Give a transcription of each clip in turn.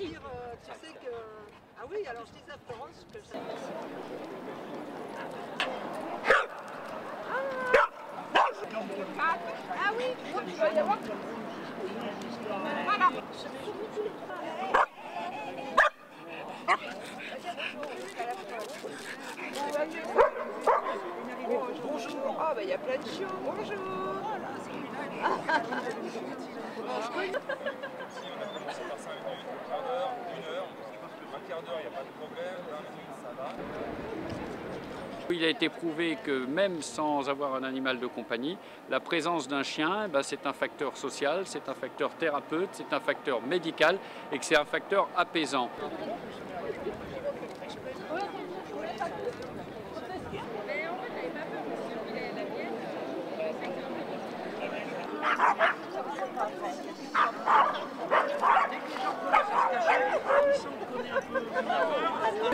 dire, tu sais que... Ah oui, alors je disais à Florence que ça... Ah oui, il va y avoir... Voilà. Bonjour. Ah bah il y a plein de chiots. Bonjour. Si on a commencé par 5 minutes, un quart d'heure, 1 heure, un quart d'heure, il n'y a pas de problème, 20 minutes, ça va. Il a été prouvé que même sans avoir un animal de compagnie, la présence d'un chien, c'est un facteur social, c'est un facteur thérapeute, c'est un facteur médical et que c'est un facteur apaisant.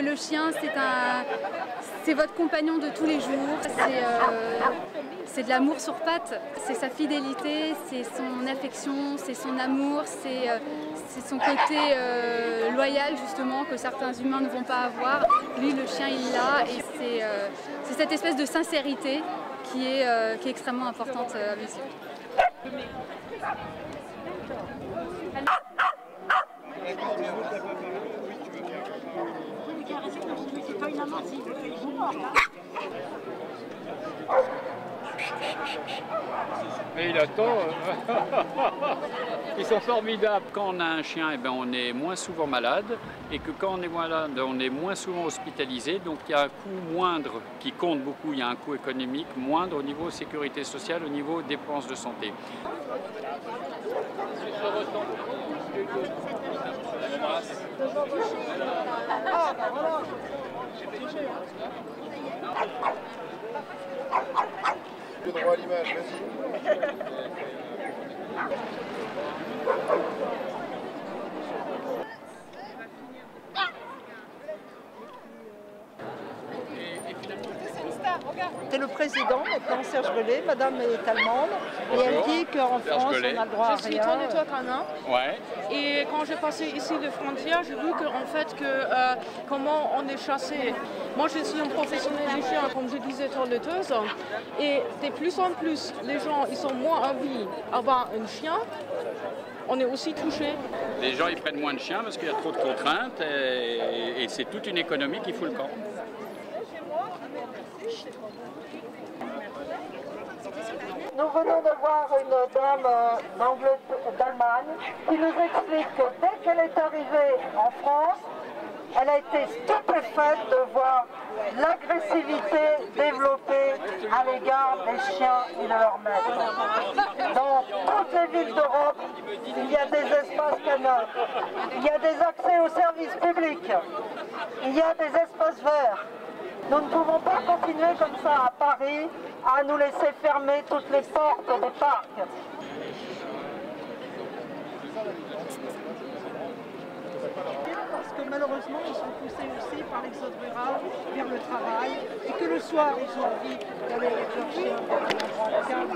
Le chien, c'est votre compagnon de tous les jours, c'est de l'amour sur pattes, c'est sa fidélité, c'est son affection, c'est son amour, c'est son côté loyal justement que certains humains ne vont pas avoir. Lui, le chien, il l'a et c'est cette espèce de sincérité qui est extrêmement importante à mes yeux. Mais il attend. Ils sont formidables. Quand on a un chien, on est moins souvent malade et que quand on est malade, on est moins souvent hospitalisé. Donc il y a un coût moindre qui compte beaucoup. Il y a un coût économique moindre au niveau sécurité sociale, au niveau dépenses de santé. Le droit à l'image, vas-y. C'est le président, maintenant Serge Gollet, madame est allemande, et elle dit qu'en France on a le droit à rien. Je suis tournée-toi canin. Ouais. Et quand j'ai passé ici de frontières, j'ai vu comment on est chassé. Moi, je suis un professionnel du chien, comme je disais, toiletteuse. Et de plus en plus, les gens, ils sont moins envie d'avoir un chien. On est aussi touché. Les gens, ils prennent moins de chiens parce qu'il y a trop de contraintes et c'est toute une économie qui fout le camp. Nous venons de voir une dame d'Allemagne qui nous explique que dès qu'elle est arrivée en France, elle a été stupéfaite de voir l'agressivité développée à l'égard des chiens et de leurs maîtres. Dans toutes les villes d'Europe, il y a des espaces canins, il y a des accès aux services publics, il y a des espaces verts. Nous ne pouvons pas continuer comme ça à Paris, à nous laisser fermer toutes les portes des parcs. Parce que malheureusement, ils sont poussés aussi par l'exode rural vers le travail et que le soir, ils ont envie d'aller avec leur chien vers un endroit calme.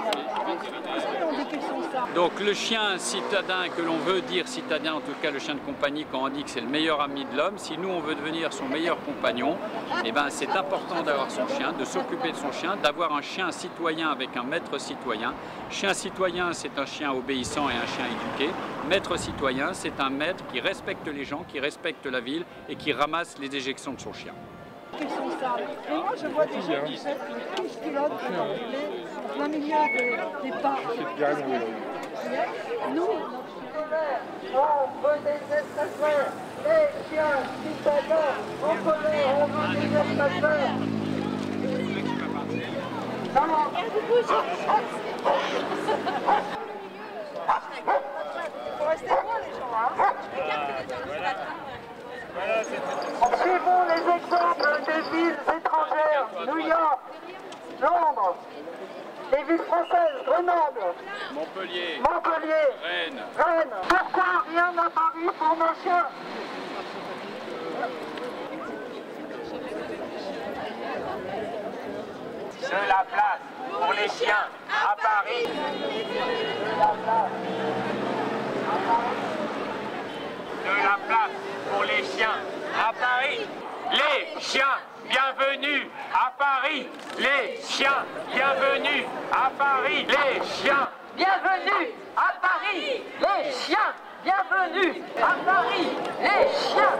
Est-ce qu'on dit qu'ils sont ça? Donc le chien citadin, que l'on veut dire citadin, en tout cas le chien de compagnie, quand on dit que c'est le meilleur ami de l'homme, si nous on veut devenir son meilleur compagnon, c'est important d'avoir son chien, de s'occuper de son chien, d'avoir un chien citoyen avec un maître citoyen. Chien citoyen, c'est un chien obéissant et un chien éduqué. Maître citoyen, c'est un maître qui respecte les gens, qui respecte la ville et qui ramasse les déjections de son chien. Ils sont sales. Et moi, je vois des gens qui jettent les 15 kilos de plein milieu des parcs. Nous, on veut des espaces verts. Les chiens citadins, en colère, on veut des espaces verts. Il faut rester loin, les gens, hein. Suivons les exemples des villes étrangères, New York, Londres, les villes françaises, Grenoble, Montpellier, Rennes. Pourquoi rien à Paris pour nos chiens? De la place pour les chiens à Paris. De la place chiens à Paris. Les chiens, bienvenue à Paris. Les chiens, bienvenue à Paris. Les chiens, Bienvenue à Paris, les chiens. Bienvenue à Paris, les chiens.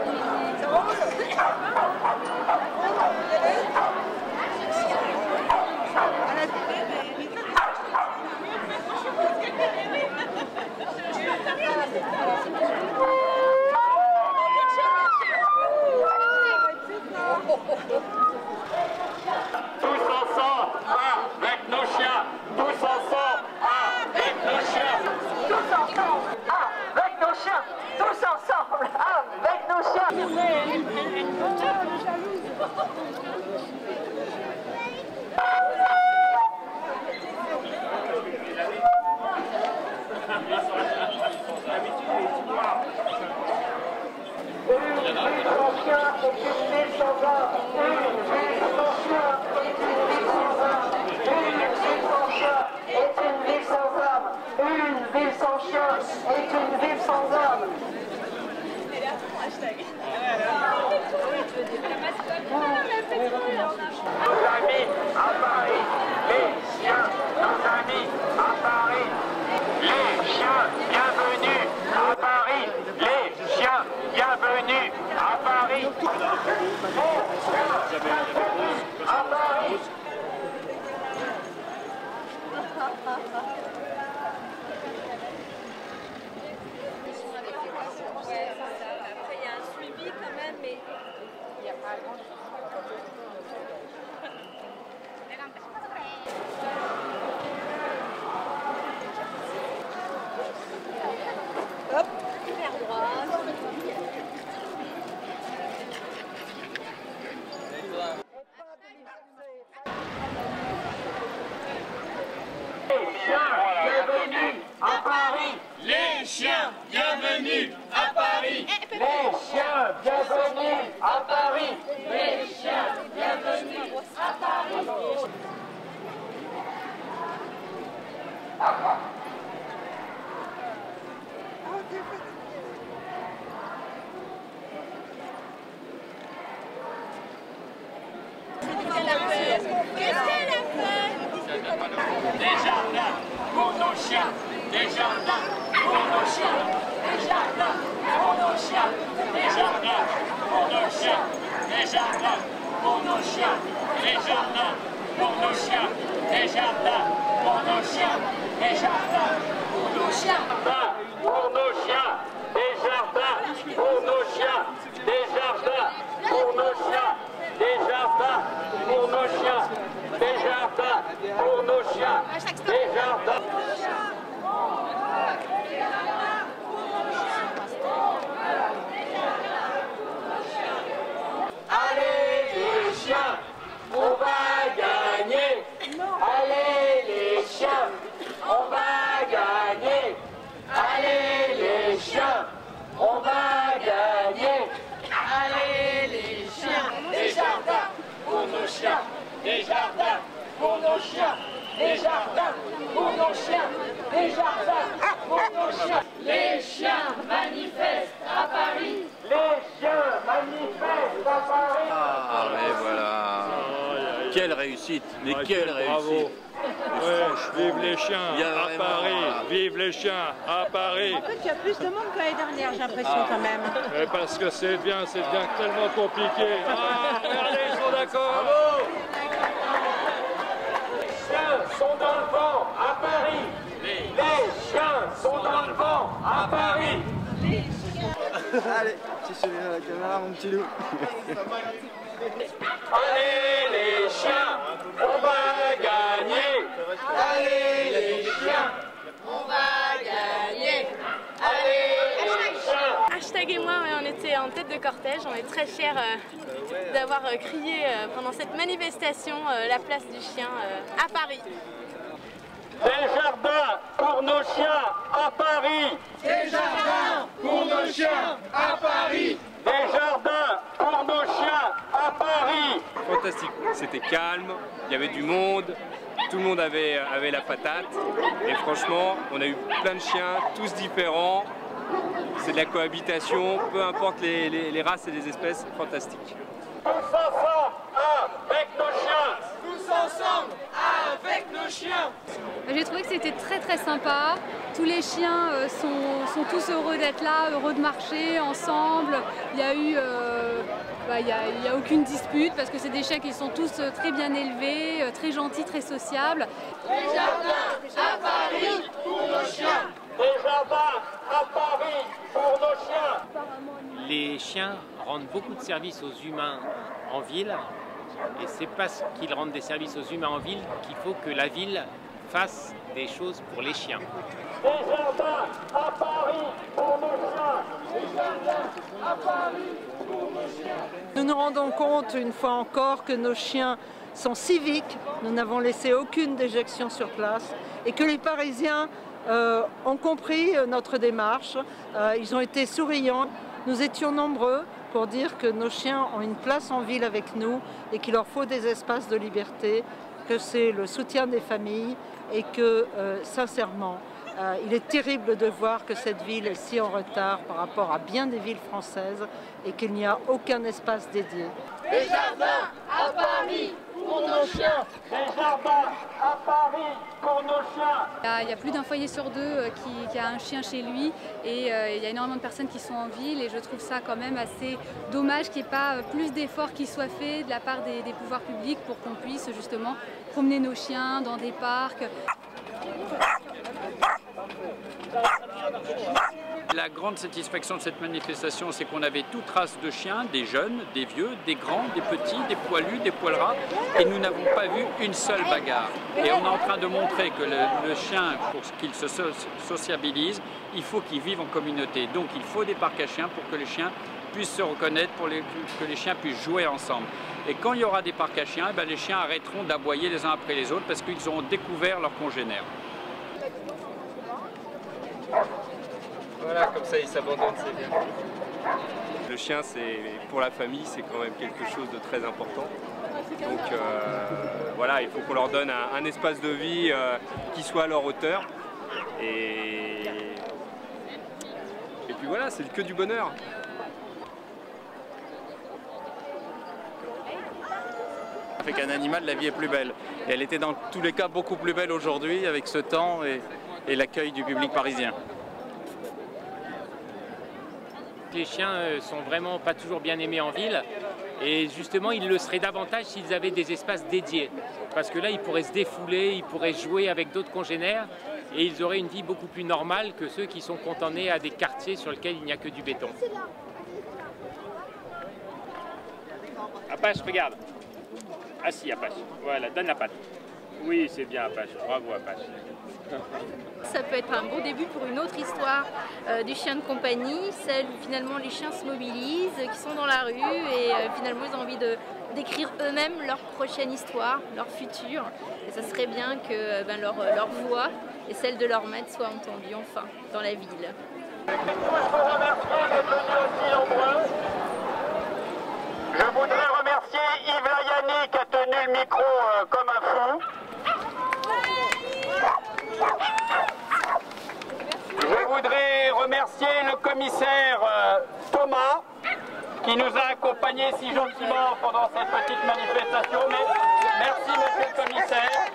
tous ensemble avec nos chiens. Tous ensemble avec nos chiens. Tous ensemble, avec nos chiens. Tous ensemble, avec nos chiens. Nos amis à Paris, les chiens, nos amis à Paris, les chiens, bienvenue à Paris, les chiens, bienvenue à Paris. À Paris. Après, il y a un suivi quand même, mais il n'y a pas grand-chose. Les chiens, bienvenue à Paris. Les chiens, bienvenue à Paris. Les chiens, bienvenue à Paris. Des jardins pour nos chiens, des jardins pour nos chiens, des jardins pour nos chiens, des jardins pour nos chiens, des jardins pour nos chiens, des jardins pour nos chiens, des jardins pour nos chiens, des jardins pour nos chiens, pour nos chiens, des jardins pour nos chiens, des jardins pour nos chiens, des jardins pour nos chiens, des jardins pour nos chiens, des jardins. Allez les chiens, on va gagner. Allez les chiens, on va gagner. Allez les chiens, on va gagner. Allez les chiens, des jardins pour nos chiens, des jardins pour nos chiens, des jardins pour nos chiens, des jardins pour nos chiens. Les chiens manifestent à Paris. Les chiens manifestent à Paris. Ah, mais voilà. Quelle réussite, mais quelle réussite. Ouais, vive les chiens à Paris, vive les chiens à Paris. En fait, il y a plus de monde que l'année dernière, j'ai l'impression quand même. Et parce que c'est bien tellement compliqué. Ah, regardez, ils sont d'accord. Les chiens sont dans le vent à Paris. Les chiens sont dans le vent à Paris. Allez, si je suis à la caméra, mon petit loup. Allez les chiens, on va gagner. Allez les chiens, on va gagner. Allez les chiens. Hashtag et moi, on était en tête de cortège. On est très fiers d'avoir crié pendant cette manifestation la place du chien à Paris. Des jardins pour nos chiens à Paris. Des jardins pour nos chiens à Paris. Des jardins pour nos chiens à Paris. Fantastique, c'était calme, il y avait du monde, tout le monde avait la patate. Et franchement, on a eu plein de chiens, tous différents. c'est de la cohabitation, peu importe les races et les espèces, fantastique. Tous ensemble, avec nos chiens. Tous ensemble, avec nos chiens. J'ai trouvé que c'était très très sympa. Tous les chiens sont tous heureux d'être là, heureux de marcher ensemble. Il y a eu, il y a aucune dispute parce que c'est des chiens qui sont tous très bien élevés, très gentils, très sociables. Des jardins à Paris pour nos chiens. Des jardins à Paris pour nos chiens. Les chiens rendent beaucoup de services aux humains en ville. Et c'est parce qu'ils rendent des services aux humains en ville qu'il faut que la ville fasse des choses pour les chiens. Des jardins à Paris pour nos chiens. Des jardins à Paris pour nos chiens. Nous nous rendons compte une fois encore que nos chiens sont civiques. Nous n'avons laissé aucune déjection sur place et que les Parisiens ont compris notre démarche. Ils ont été souriants. Nous étions nombreux pour dire que nos chiens ont une place en ville avec nous et qu'il leur faut des espaces de liberté, que c'est le soutien des familles et que, sincèrement, il est terrible de voir que cette ville est si en retard par rapport à bien des villes françaises et qu'il n'y a aucun espace dédié. Des jardins à Paris pour nos chiens. Des jardins à Paris pour nos chiens. Il y a plus d'un foyer sur deux qui a un chien chez lui et il y a énormément de personnes qui sont en ville et je trouve ça quand même assez dommage qu'il n'y ait pas plus d'efforts qui soient faits de la part des pouvoirs publics pour qu'on puisse justement promener nos chiens dans des parcs. La grande satisfaction de cette manifestation, c'est qu'on avait toute race de chiens, des jeunes, des vieux, des grands, des petits, des poilus, des poil ras, et nous n'avons pas vu une seule bagarre. Et on est en train de montrer que le chien, pour qu'il se sociabilise, il faut qu'il vive en communauté. Donc il faut des parcs à chiens pour que les chiens puissent se reconnaître, pour que les chiens puissent jouer ensemble. Et quand il y aura des parcs à chiens, les chiens arrêteront d'aboyer les uns après les autres parce qu'ils auront découvert leurs congénères. Voilà, comme ça il s'abandonne, c'est bien. Le chien, pour la famille, c'est quand même quelque chose de très important. Donc voilà, il faut qu'on leur donne un espace de vie qui soit à leur hauteur. Et puis voilà, c'est que du bonheur. Avec un animal, la vie est plus belle. Et elle était dans tous les cas beaucoup plus belle aujourd'hui avec ce temps et l'accueil du public parisien. Les chiens sont vraiment pas toujours bien aimés en ville et justement ils le seraient davantage s'ils avaient des espaces dédiés parce que là ils pourraient se défouler, ils pourraient jouer avec d'autres congénères et ils auraient une vie beaucoup plus normale que ceux qui sont cantonnés à des quartiers sur lesquels il n'y a que du béton. Apache, regarde. Assis Apache, voilà, donne la patte. Oui, c'est bien Apache, bravo Apache. Ça peut être un bon début pour une autre histoire du chien de compagnie, celle où finalement les chiens se mobilisent, qui sont dans la rue et finalement ils ont envie d'écrire eux-mêmes leur prochaine histoire, leur futur. Et ça serait bien que leur voix et celle de leur maître soient entendues enfin dans la ville. Je voudrais remercier Yves Layani qui a tenu le micro comme un fou. Je voudrais remercier le commissaire Thomas qui nous a accompagnés si gentiment pendant cette petite manifestation. Merci monsieur le commissaire.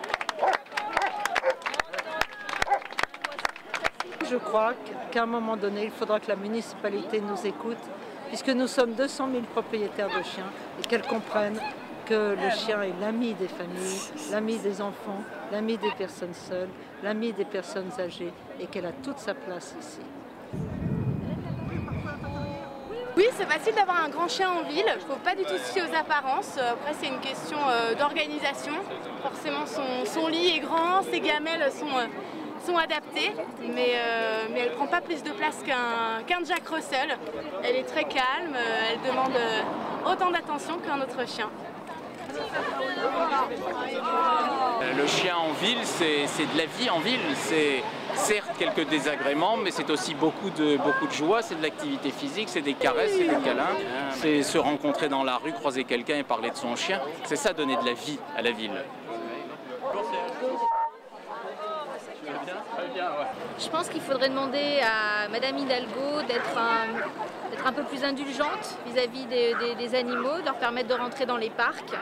Je crois qu'à un moment donné, il faudra que la municipalité nous écoute, puisque nous sommes 200 000 propriétaires de chiens, et qu'elle comprenne que le chien est l'ami des familles, l'ami des enfants, l'ami des personnes seules, l'ami des personnes âgées, et qu'elle a toute sa place ici. Oui, c'est facile d'avoir un grand chien en ville, il ne faut pas du tout se fier aux apparences. Après, c'est une question d'organisation. Forcément, son lit est grand, ses gamelles sont adaptées, mais elle ne prend pas plus de place qu'un Jack Russell. Elle est très calme, elle demande autant d'attention qu'un autre chien. Le chien en ville, c'est de la vie en ville. C'est certes quelques désagréments, mais c'est aussi beaucoup de joie, c'est de l'activité physique, c'est des caresses, c'est des câlins. C'est se rencontrer dans la rue, croiser quelqu'un et parler de son chien. C'est ça, donner de la vie à la ville. Tu vas bien ? Très bien. Je pense qu'il faudrait demander à Madame Hidalgo d'être un peu plus indulgente vis-à-vis des animaux, de leur permettre de rentrer dans les parcs.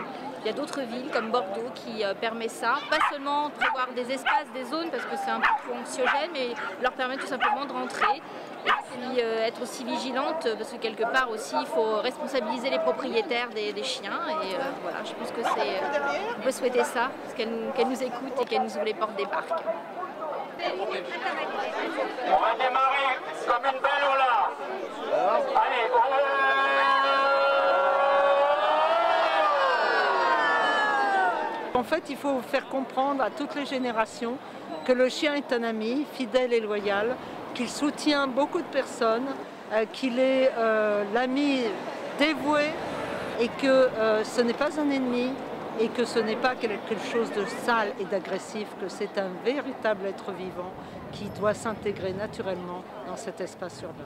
Il y a d'autres villes comme Bordeaux qui permettent ça. Pas seulement prévoir des espaces, des zones parce que c'est un peu trop anxiogène, mais leur permettre tout simplement de rentrer. Et puis être aussi vigilante parce que quelque part aussi il faut responsabiliser les propriétaires des chiens. Et voilà, je pense que on peut souhaiter ça, qu'elle nous écoute et qu'elle nous ouvre les portes des parcs. On va démarrer comme une belle ola. Allez, En fait, il faut faire comprendre à toutes les générations que le chien est un ami fidèle et loyal, qu'il soutient beaucoup de personnes, qu'il est l'ami dévoué et que ce n'est pas un ennemi et que ce n'est pas quelque chose de sale et d'agressif, que c'est un véritable être vivant qui doit s'intégrer naturellement dans cet espace urbain.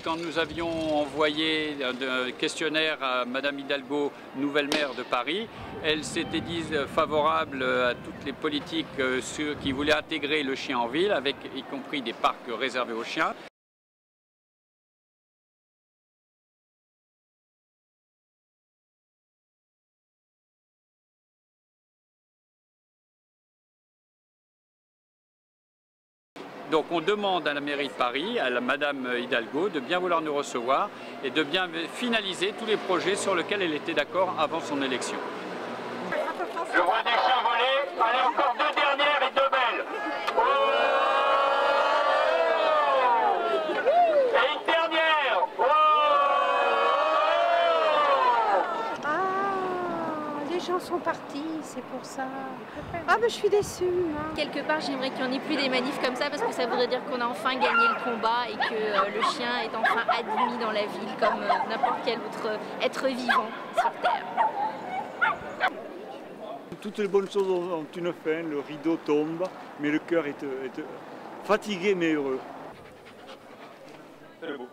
Quand nous avions envoyé un questionnaire à Madame Hidalgo, nouvelle maire de Paris, elle s'était dit favorable à toutes les politiques qui voulaient intégrer le chien en ville, avec y compris des parcs réservés aux chiens. Donc on demande à la mairie de Paris, à la Madame Hidalgo, de bien vouloir nous recevoir et de bien finaliser tous les projets sur lesquels elle était d'accord avant son élection. je vois des chiens voler. Allez, encore deux dernières et deux belles. Oh, et une dernière. Oh, les gens sont partis, c'est pour ça. Ah ben je suis déçue. Hein. Quelque part, j'aimerais qu'il n'y en ait plus des manifs comme ça parce que ça voudrait dire qu'on a enfin gagné le combat et que le chien est enfin admis dans la ville comme n'importe quel autre être vivant sur Terre. Toutes les bonnes choses ont une fin, le rideau tombe, mais le cœur est fatigué mais heureux. C'est le beau.